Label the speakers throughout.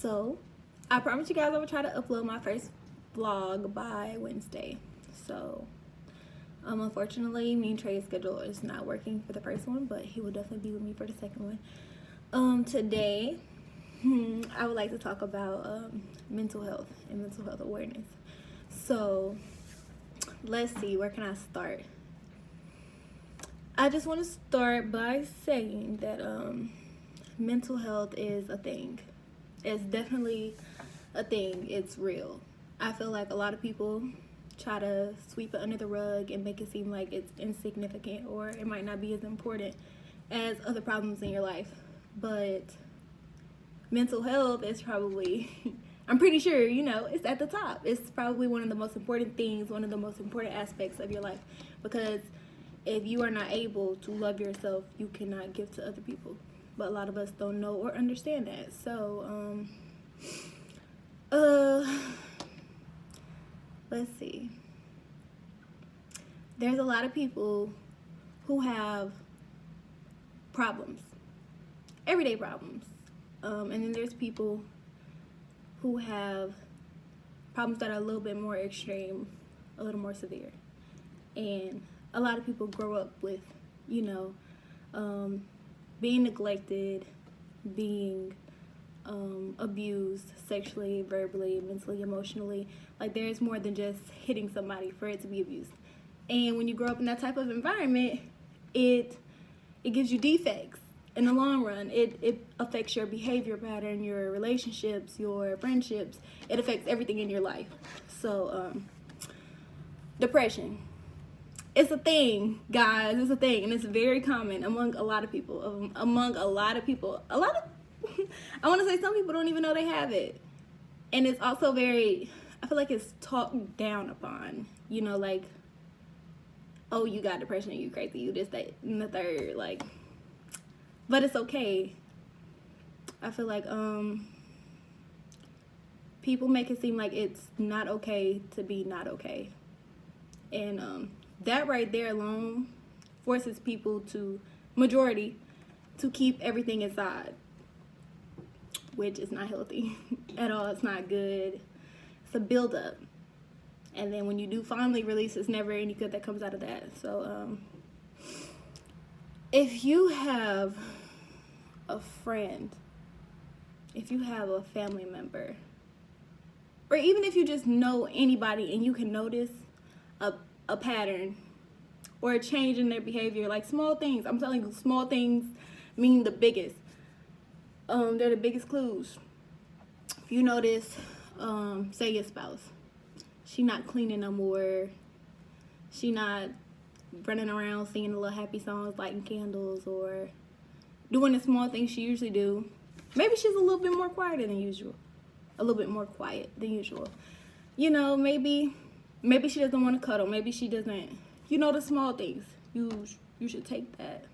Speaker 1: So, I promised you guys I would try to upload my first vlog by Wednesday. So, unfortunately, me and Trey's schedule is not working for the first one, but he will definitely be with me for the second one. Today, I would like to talk about mental health and mental health awareness. So, let's see, where can I start? I just want to start by saying that mental health is a thing. It's definitely a thing. It's real. I feel like a lot of people try to sweep it under the rug and make it seem like it's insignificant or it might not be as important as other problems in your life. But mental health is probably, I'm pretty sure, it's at the top. It's probably one of the most important things, one of the most important aspects of your life. Because if you are not able to love yourself, you cannot give to other people. But a lot of us don't know or understand that. So, let's see. There's a lot of people who have problems, everyday problems. And then there's people who have problems that are a little bit more extreme, a little more severe. And a lot of people grow up with, being neglected, being abused sexually, verbally, mentally, emotionally. Like, there's more than just hitting somebody for it to be abused. And when you grow up in that type of environment, it gives you defects in the long run. It affects your behavior pattern, your relationships, your friendships. It affects everything in your life. So, depression. It's a thing, guys. It's a thing, and it's very common among a lot of people. I want to say some people don't even know they have it. And it's also I feel like it's talked down upon. Like, oh, you got depression, you crazy, you this, that, and the third. Like, but it's okay. I feel like people make it seem like it's not okay to be not okay. And that right there alone forces people majority, to keep everything inside, which is not healthy at all. It's not good. It's a buildup. And then when you do finally release, it's never any good that comes out of that. So, if you have a friend, if you have a family member, or even if you just know anybody and you can notice a pattern or a change in their behavior, like small things. I'm telling you, small things mean the biggest. They're the biggest clues. If you notice, say your spouse, she not cleaning no more, she not running around singing the little happy songs, lighting candles, or doing the small things she usually do. Maybe she's a little bit more quieter than usual. A little bit more quiet than usual. Maybe she doesn't want to cuddle. Maybe she doesn't. The small things. You should take that.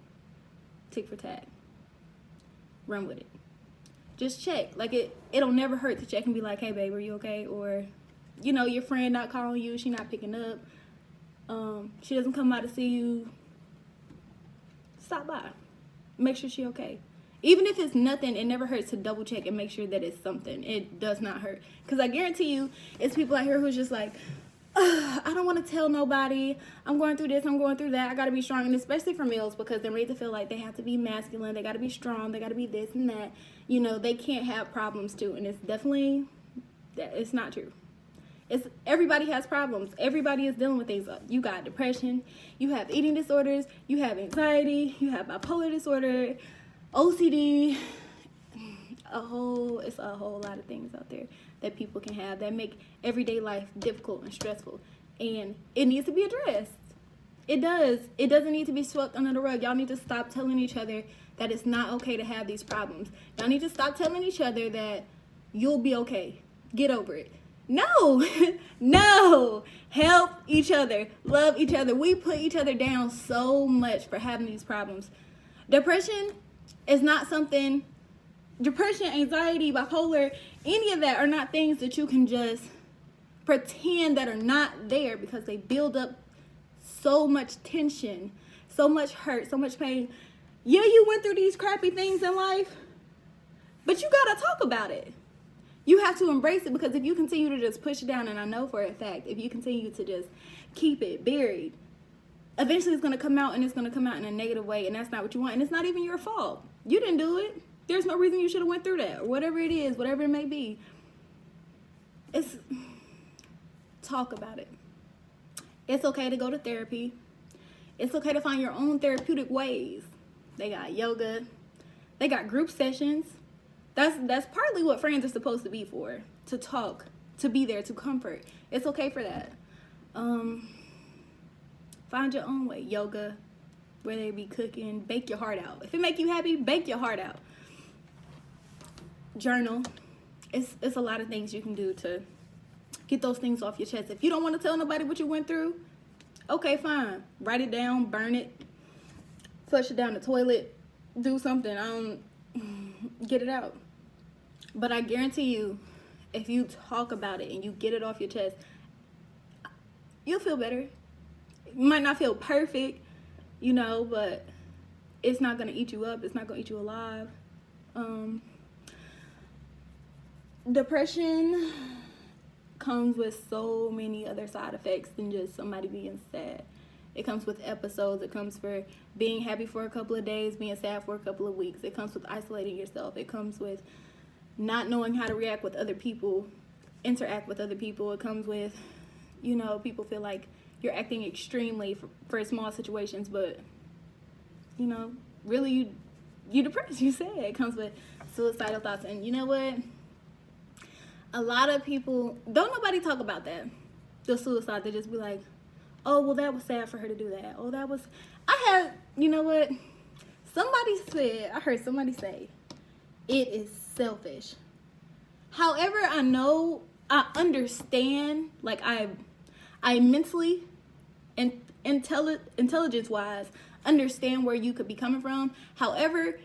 Speaker 1: Tick for tat. Run with it. Just check. Like, it'll never hurt to check and be like, hey, babe, are you okay? Or, your friend not calling you. She not picking up. She doesn't come by to see you. Stop by. Make sure she's okay. Even if it's nothing, it never hurts to double check and make sure that it's something. It does not hurt. Because I guarantee you, it's people out here who's just like, I don't want to tell nobody. I'm going through this. I'm going through that. I got to be strong. And especially for males, because they're made to feel like they have to be masculine. They got to be strong. They got to be this and that. They can't have problems too. And it's not true. Everybody has problems. Everybody is dealing with things. You got depression. You have eating disorders. You have anxiety. You have bipolar disorder, OCD. It's a whole lot of things out there that people can have that make everyday life difficult and stressful. And it needs to be addressed. It does. It doesn't need to be swept under the rug. Y'all need to stop telling each other that it's not okay to have these problems. Y'all need to stop telling each other that you'll be okay. Get over it. No. No. Help each other. Love each other. We put each other down so much for having these problems. Depression is not something... Depression, anxiety, bipolar, any of that are not things that you can just pretend that are not there, because they build up so much tension, so much hurt, so much pain. Yeah, you went through these crappy things in life, but you gotta talk about it. You have to embrace it, because if you continue to just push it down, and I know for a fact, if you continue to just keep it buried, eventually it's going to come out, and it's going to come out in a negative way, and that's not what you want. And it's not even your fault. You didn't do it. There's no reason you should have went through that, or whatever it is, whatever it may be. It's talk about it. It's okay to go to therapy. It's okay to find your own therapeutic ways. They got yoga. They got group sessions. That's partly what friends are supposed to be for. To talk, to be there, to comfort. It's okay for that. Find your own way. Yoga, whether it be cooking, bake your heart out. If it make you happy, bake your heart out. Journal. It's a lot of things you can do to get those things off your chest. If you don't want to tell nobody what you went through, okay, fine. Write it down, burn it, flush it down the toilet, do something. Get it out. But I guarantee you, if you talk about it and you get it off your chest, you'll feel better. You might not feel perfect, but it's not going to eat you up. It's not going to eat you alive. Depression comes with so many other side effects than just somebody being sad. It comes with episodes. It comes for being happy for a couple of days, being sad for a couple of weeks. It comes with isolating yourself. It comes with not knowing how to react with other people, interact with other people. It comes with, people feel like you're acting extremely for small situations, but, really you depressed, you sad. It comes with suicidal thoughts. And you know what? A lot of people, don't nobody talk about that, the suicide. They just be like, oh, well, that was sad for her to do that. Oh, that was, you know what? I heard somebody say, it is selfish. However, I understand, like I mentally and intelligence-wise understand where you could be coming from. However,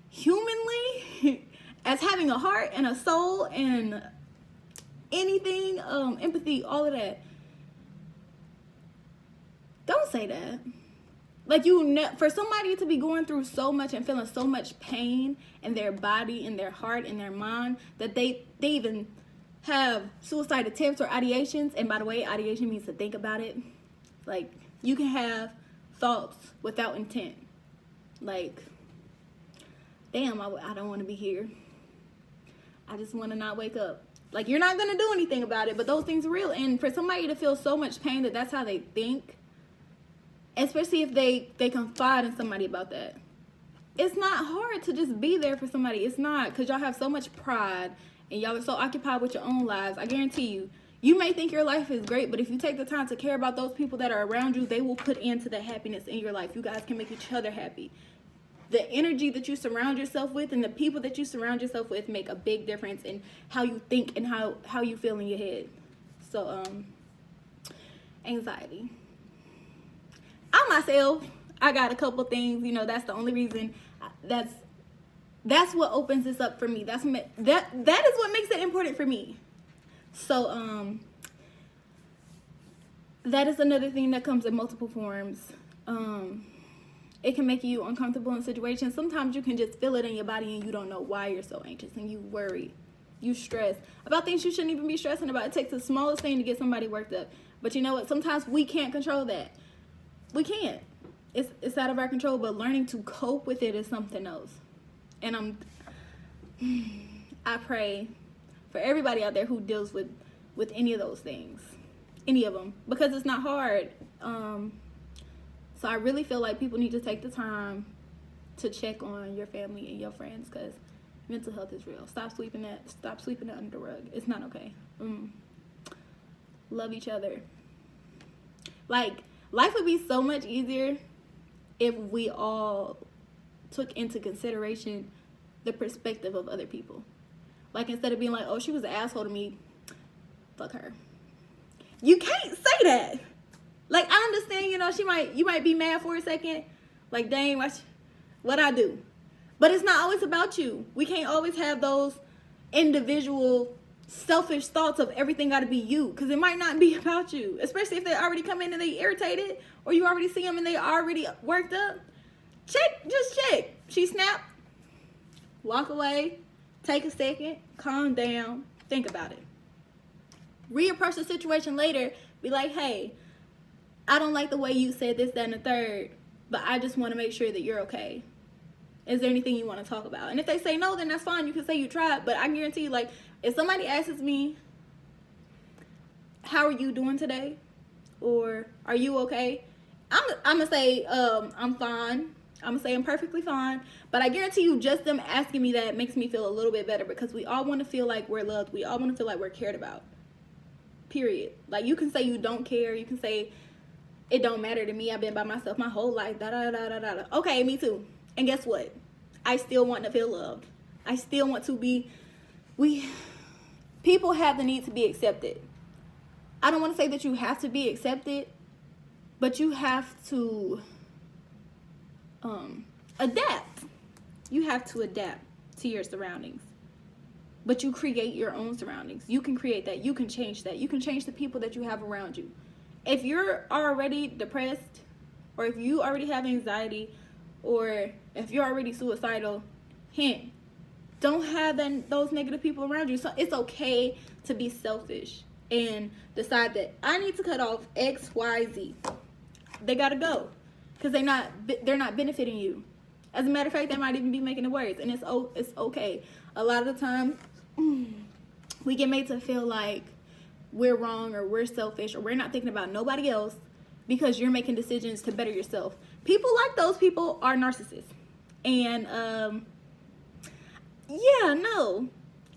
Speaker 1: humanly, as having a heart and a soul and anything, empathy, all of that, don't say that. Like, for somebody to be going through so much and feeling so much pain in their body, in their heart, in their mind, that they even have suicide attempts or ideations. And by the way, ideation means to think about it. Like, you can have thoughts without intent. Like, damn, I don't want to be here. I just want to not wake up. Like, you're not going to do anything about it, but those things are real. And for somebody to feel so much pain that that's how they think, especially if they confide in somebody about that, it's not hard to just be there for somebody. It's not, because y'all have so much pride and y'all are so occupied with your own lives. I guarantee you may think your life is great, but if you take the time to care about those people that are around you, they will put into the happiness in your life. You guys can make each other happy. The energy that you surround yourself with and the people that you surround yourself with make a big difference in how you think and how you feel in your head. So, anxiety. I myself, I got a couple things, that's the only reason. That's what opens this up for me. That is what makes it important for me. So, that is another thing that comes in multiple forms. It can make you uncomfortable in situations. Sometimes you can just feel it in your body and you don't know why you're so anxious and you worry. You stress about things you shouldn't even be stressing about. It takes the smallest thing to get somebody worked up. But you know what? Sometimes we can't control that. We can't. It's out of our control, but learning to cope with it is something else. And I pray for everybody out there who deals with any of those things. Any of them. Because it's not hard. So I really feel like people need to take the time to check on your family and your friends, because mental health is real. Stop sweeping it under the rug. It's not okay. Love each other. Like, life would be so much easier if we all took into consideration the perspective of other people. Like, instead of being like, oh, she was an asshole to me, fuck her. You can't say that. Like, I understand, you might be mad for a second. Like, dang, what I do? But it's not always about you. We can't always have those individual selfish thoughts of everything got to be you, because it might not be about you, especially if they already come in and they irritated, or you already see them and they already worked up. Just check. She snapped. Walk away. Take a second. Calm down. Think about it. Reapproach the situation later. Be like, hey, I don't like the way you said this, that, and the third, but I just want to make sure that you're okay. Is there anything you want to talk about? And if they say no, then that's fine. You can say you tried. But I guarantee you, like, if somebody asks me, how are you doing today? Or are you okay? I'm going to say, I'm fine. I'm going to say I'm perfectly fine. But I guarantee you, just them asking me that makes me feel a little bit better, because we all want to feel like we're loved. We all want to feel like we're cared about. Period. Like, you can say you don't care. You can say it don't matter to me. I've been by myself my whole life. Da da da da da da. Okay, me too. And guess what? I still want to feel loved. I still want to be. People have the need to be accepted. I don't want to say that you have to be accepted, but you have to adapt. You have to adapt to your surroundings. But you create your own surroundings. You can create that. You can change that. You can change the people that you have around you. If you're already depressed, or if you already have anxiety, or if you're already suicidal, don't have those negative people around you. So it's okay to be selfish and decide that I need to cut off X, Y, Z. They gotta go, because they're not benefiting you. As a matter of fact, they might even be making it worse, and it's okay. A lot of the time, we get made to feel like we're wrong, or we're selfish, or we're not thinking about nobody else because you're making decisions to better yourself. People like those people are narcissists. And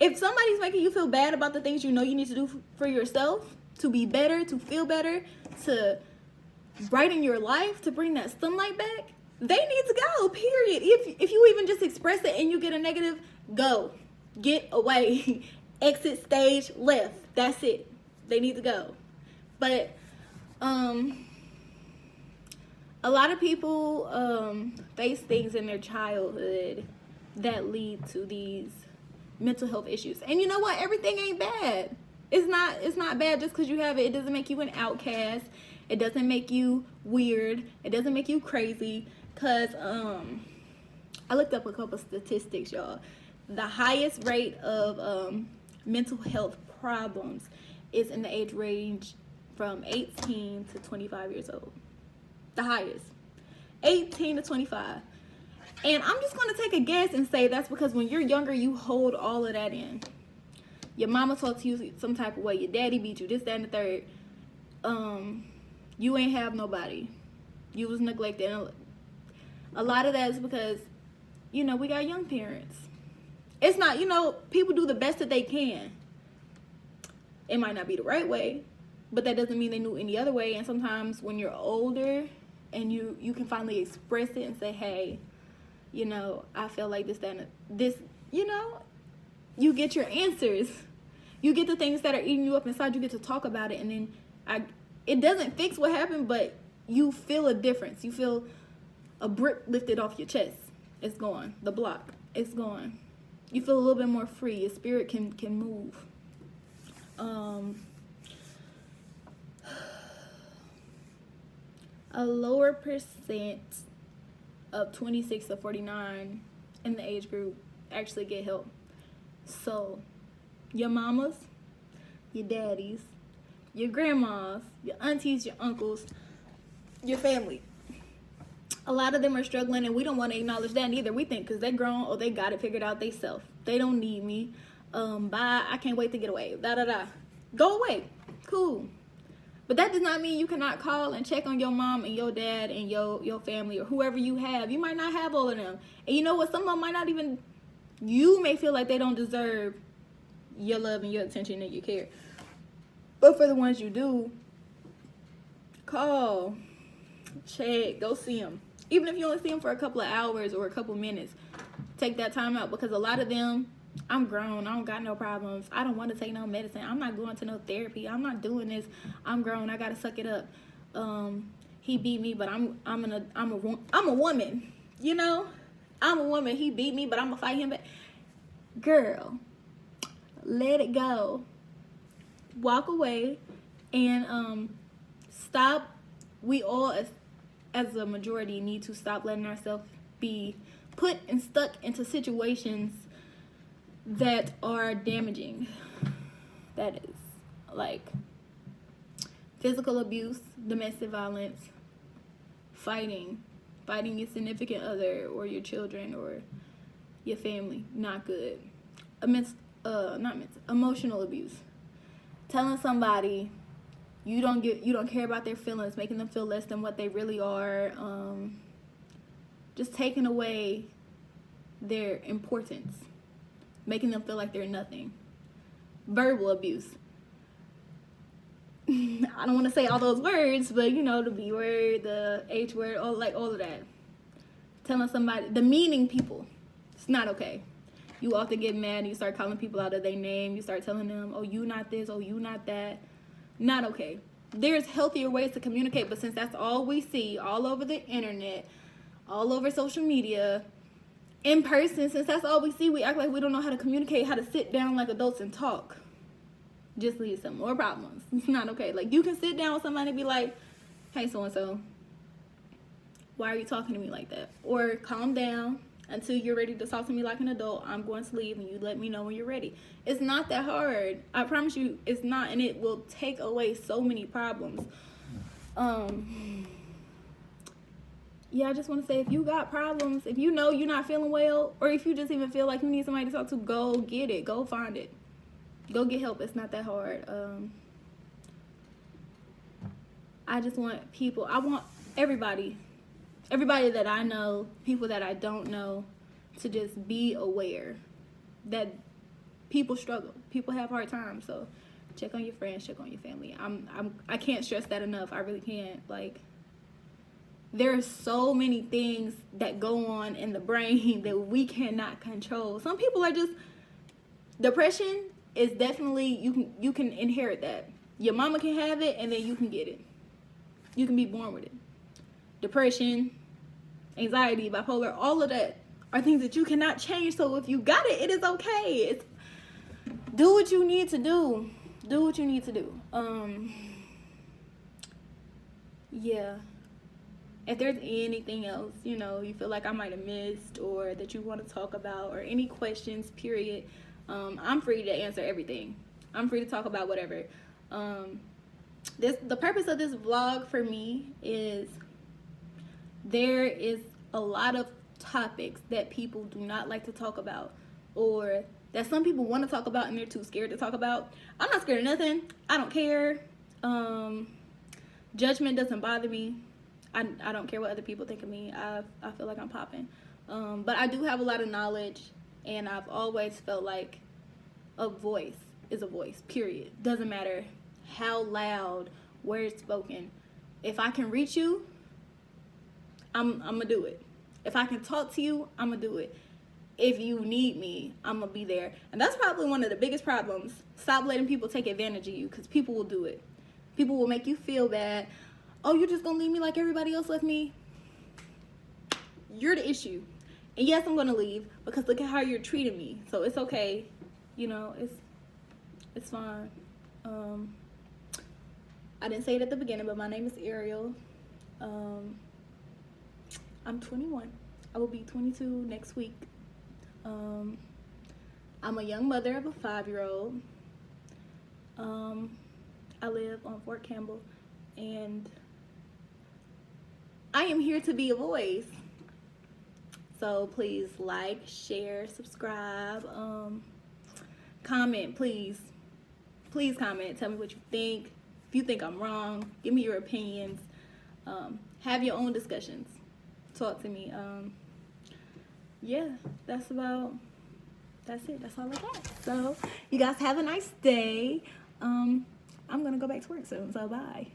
Speaker 1: if somebody's making you feel bad about the things you know you need to do for yourself, to be better, to feel better, to brighten your life, to bring that sunlight back, they need to go, period. If you even just express it and you get a negative, go. Get away. Exit stage left. That's it. They need to go. But a lot of people face things in their childhood that lead to these mental health issues. And you know what? Everything ain't bad. It's not bad just because you have it. It doesn't make you an outcast. It doesn't make you weird. It doesn't make you crazy. Because I looked up a couple statistics, y'all. The highest rate of mental health problems is in the age range from 18 to 25 years old. The highest. 18 to 25. And I'm just going to take a guess and say that's because when you're younger, you hold all of that in. Your mama talked to you some type of way. Your daddy beat you, this, that, and the third. You ain't have nobody. You was neglected. And a lot of that is because, we got young parents. It's not, people do the best that they can. It might not be the right way, but that doesn't mean they knew any other way. And sometimes when you're older and you can finally express it and say, hey, I feel like this, that, and this, you get your answers. You get the things that are eating you up inside. You get to talk about it. And then it doesn't fix what happened, but you feel a difference. You feel a brick lifted off your chest. It's gone. The block, it's gone. You feel a little bit more free. Your spirit can move. A lower percent of 26 to 49 in the age group actually get help. So your mamas, your daddies, your grandmas, your aunties, your uncles, your family, a lot of them are struggling, and we don't want to acknowledge that either. We think because they're grown or they got it figured out themselves. They don't need me. Bye. I can't wait to get away. Da da da. Go away. Cool. But that does not mean you cannot call and check on your mom and your dad and your family or whoever you have. You might not have all of them. And you know what? Some of them might not even, you may feel like they don't deserve your love and your attention and your care. But for the ones you do, call, check, go see them. Even if you only see them for a couple of hours or a couple minutes, take that time out, because a lot of them, I'm grown, I don't got no problems, I don't want to take no medicine, I'm not going to no therapy, I'm not doing this, I'm grown, I gotta suck it up. He beat me, but I'm a woman, I'm a woman. He beat me, but I'm gonna fight him back. Girl, let it go. Walk away and stop. We all as a majority need to stop letting ourselves be put and stuck into situations that are damaging. That is like physical abuse, domestic violence, fighting your significant other or your children or your family, not good. Emotional abuse, telling somebody you don't care about their feelings, making them feel less than what they really are, just taking away their importance, making them feel like they're nothing. Verbal abuse. I don't want to say all those words, but the B word, the H word, all of that. Telling somebody, demeaning people, it's not okay. You often get mad and you start calling people out of their name. You start telling them, oh, you not this, oh, you not that. Not okay. There's healthier ways to communicate, but since that's all we see all over the internet, all over social media, in person, since that's all we see, we act like we don't know how to communicate, how to sit down like adults and talk. Just leads to more problems. It's not okay. Like, you can sit down with somebody and be like, hey, so-and-so, why are you talking to me like that? Or calm down until you're ready to talk to me like an adult. I'm going to leave and you let me know when you're ready. It's not that hard. I promise you it's not, and it will take away so many problems. Yeah, I just want to say, if you got problems, if you know you're not feeling well, or if you just even feel like you need somebody to talk to, go get it. Go find it. Go get help. It's not that hard. I just want I want everybody that I know, people that I don't know, to just be aware that people struggle. People have hard times. So check on your friends, check on your family. I can't stress that enough. I really can't. Like, there are so many things that go on in the brain that we cannot control. Some people are just, depression is definitely, you can inherit that. Your mama can have it, and then you can get it. You can be born with it. Depression, anxiety, bipolar, all of that are things that you cannot change. So if you got it, it is okay. Do what you need to do. Do what you need to do. Yeah. If there's anything else, you feel like I might have missed, or that you want to talk about, or any questions, period, I'm free to answer everything. I'm free to talk about whatever. The purpose of this vlog for me is, there is a lot of topics that people do not like to talk about, or that some people want to talk about and they're too scared to talk about. I'm not scared of nothing. I don't care. Judgment doesn't bother me. I don't care what other people think of me. I feel like I'm popping. But I do have a lot of knowledge, and I've always felt like a voice is a voice, period. Doesn't matter how loud, words spoken. If I can reach you, I'm gonna do it. If I can talk to you, I'm gonna do it. If you need me, I'm gonna be there. And that's probably one of the biggest problems. Stop letting people take advantage of you, because people will do it. People will make you feel bad. Oh, you're just gonna leave me like everybody else left me? You're the issue. And yes, I'm gonna leave, because look at how you're treating me. So it's okay. It's fine. I didn't say it at the beginning, but my name is Ariel. I'm 21. I will be 22 next week. I'm a young mother of a 5-year-old. I live on Fort Campbell, and I am here to be a voice. So please like, share, subscribe, comment, please. Please comment. Tell me what you think. If you think I'm wrong, give me your opinions. Have your own discussions. Talk to me. Yeah, that's it. That's all I got. So you guys have a nice day. I'm gonna go back to work soon, so bye.